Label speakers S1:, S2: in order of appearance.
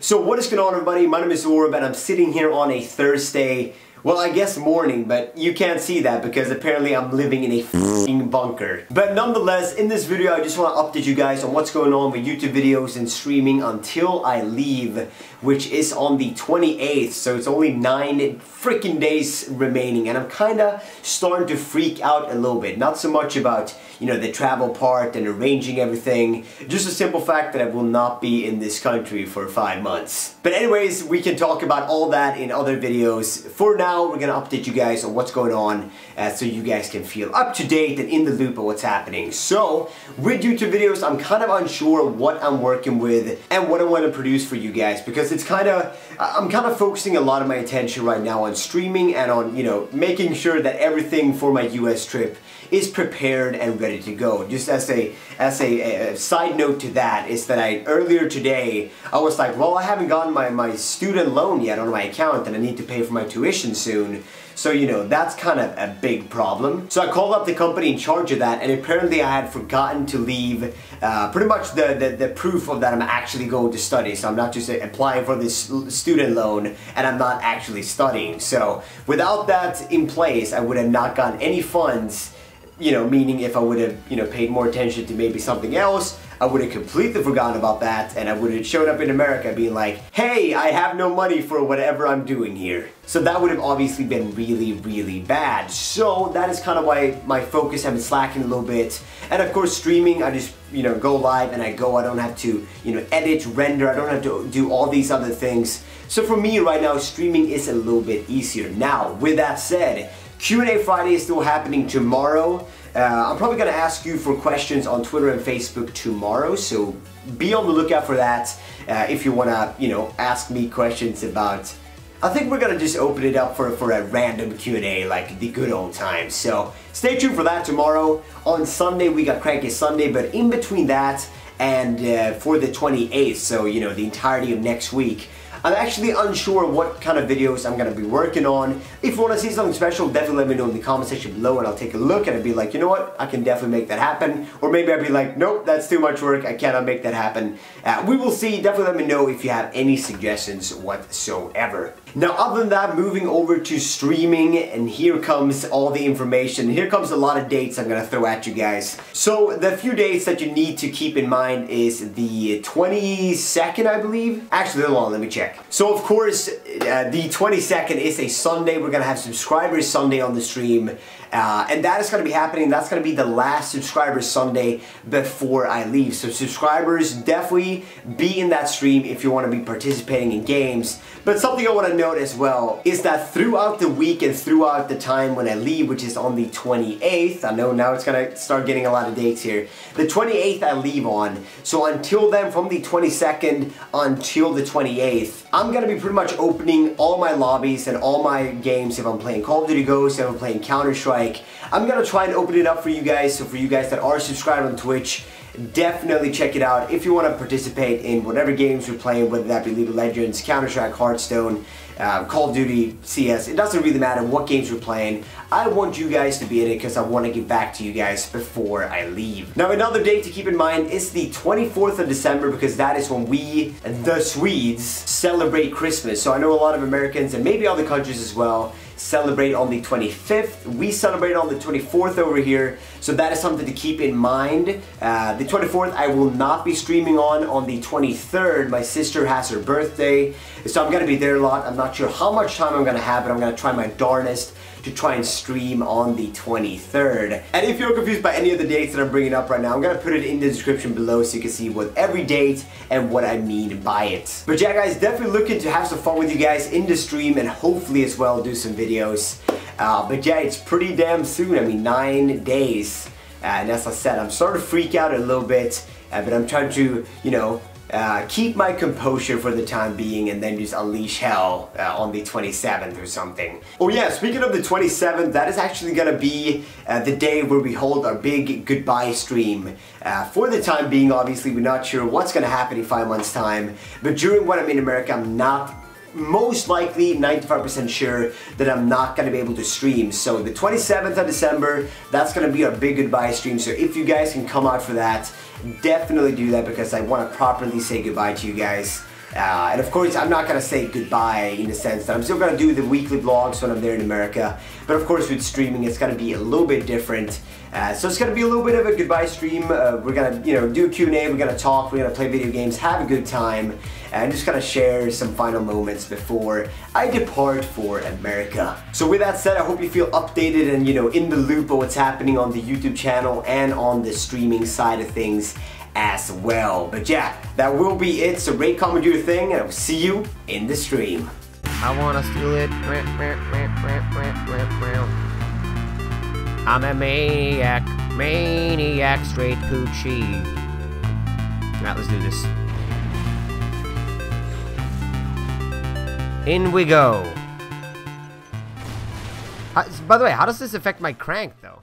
S1: So what is going on, everybody? My name is Orb and I'm sitting here on a Thursday, well, I guess morning, but you can't see that because apparently I'm living in a f***ing bunker. But nonetheless, in this video I just want to update you guys on what's going on with YouTube videos and streaming until I leave, which is on the 28th, so it's only 9 freaking days remaining, and I'm kinda starting to freak out a little bit. Not so much about, you know, the travel part and arranging everything, just a simple fact that I will not be in this country for 5 months. But anyways, we can talk about all that in other videos. For now, we're gonna update you guys on what's going on so you guys can feel up to date and in the loop of what's happening. So, with YouTube videos, I'm kind of unsure what I'm working with and what I want to produce for you guys, because it's I'm kind of focusing a lot of my attention right now on streaming and on, you know, making sure that everything for my US trip is prepared and ready to go. Just as a side note to that is that earlier today I was like, well, I haven't gotten my student loan yet on my account and I need to pay for my tuition soon. So, you know, that's kind of a big problem. So I called up the company in charge of that, and apparently I had forgotten to leave pretty much the proof of that I'm actually going to study. So I'm not just applying for this student loan and I'm not actually studying. So without that in place, I would have not gotten any funds. You know, meaning if I would have, you know, paid more attention to maybe something else, I would have completely forgotten about that, and I would have showed up in America being like, hey, I have no money for whatever I'm doing here. So that would have obviously been really, really bad. So that is kind of why my focus has been slacking a little bit. And of course, streaming, I just, you know, go live and I don't have to, you know, edit, render, I don't have to do all these other things. So for me right now, streaming is a little bit easier. Now, with that said, Q&A Friday is still happening tomorrow. I'm probably going to ask you for questions on Twitter and Facebook tomorrow, so be on the lookout for that if you want to, you know, ask me questions about... I think we're going to just open it up for a random Q&A like the good old times. So stay tuned for that tomorrow. On Sunday we got Cranky Sunday, but in between that and for the 28th, so, you know, the entirety of next week, I'm actually unsure what kind of videos I'm going to be working on. If you want to see something special, definitely let me know in the comment section below and I'll take a look and I'll be like, you know what, I can definitely make that happen. Or maybe I'll be like, nope, that's too much work, I cannot make that happen. We will see. Definitely let me know if you have any suggestions whatsoever. Now, other than that, moving over to streaming, and here comes all the information. Here comes a lot of dates I'm going to throw at you guys. So, the few dates that you need to keep in mind is the 22nd, I believe. Actually, hold on, let me check. So, of course, the 22nd is a Sunday. We're going to have Subscribers Sunday on the stream. And that is going to be happening. That's going to be the last Subscribers Sunday before I leave. So subscribers, definitely be in that stream if you want to be participating in games. But something I want to note as well is that throughout the week and throughout the time when I leave, which is on the 28th, I know now it's going to start getting a lot of dates here. The 28th I leave on. So until then, from the 22nd until the 28th, I'm going to be pretty much opening all my lobbies and all my games. If I'm playing Call of Duty Ghosts, if I'm playing Counter-Strike, I'm gonna try and open it up for you guys. So for you guys that are subscribed on Twitch, definitely check it out if you want to participate in whatever games you're playing, whether that be League of Legends, Counter-Strike, Hearthstone, Call of Duty, CS. It doesn't really matter what games you're playing. I want you guys to be in it because I want to give back to you guys before I leave. Now, another date to keep in mind is the 24th of December, because that is when we, the Swedes, celebrate Christmas. So I know a lot of Americans and maybe other countries as well celebrate on the 25th. We celebrate on the 24th over here, so that is something to keep in mind. The 24th I will not be streaming on the 23rd. My sister has her birthday, so I'm gonna be there a lot. I'm not sure how much time I'm gonna have, but I'm gonna try my darnest to try and stream on the 23rd. And if you're confused by any of the dates that I'm bringing up right now, I'm gonna put it in the description below so you can see what every date and what I mean by it. But yeah, guys, definitely looking to have some fun with you guys in the stream and hopefully as well do some videos. But yeah, it's pretty damn soon. I mean, 9 days. And as I said, I'm starting to freak out a little bit, but I'm trying to, you know, keep my composure for the time being and then just unleash hell on the 27th or something. Oh yeah, speaking of the 27th, that is actually gonna be the day where we hold our big goodbye stream. For the time being, obviously, we're not sure what's gonna happen in 5 months' time, but during when I'm in America, I'm not most likely 95% sure that I'm not going to be able to stream. So the 27th of December, that's going to be our big goodbye stream. So if you guys can come out for that, definitely do that, because I want to properly say goodbye to you guys. And of course, I'm not gonna say goodbye in the sense that I'm still gonna do the weekly vlogs when I'm there in America. But of course, with streaming, it's gonna be a little bit different. So it's gonna be a little bit of a goodbye stream. We're gonna, do a Q&A. We're gonna talk. We're gonna play video games, have a good time, and just gonna share some final moments before I depart for America. So with that said, I hope you feel updated and in the loop of what's happening on the YouTube channel and on the streaming side of things as well. But yeah, that will be it. So rate, comment, do your thing, and I'll see you in the stream.
S2: I wanna steal it. I'm a maniac, straight coochie. Alright, let's do this. In we go. By the way, how does this affect my crank, though?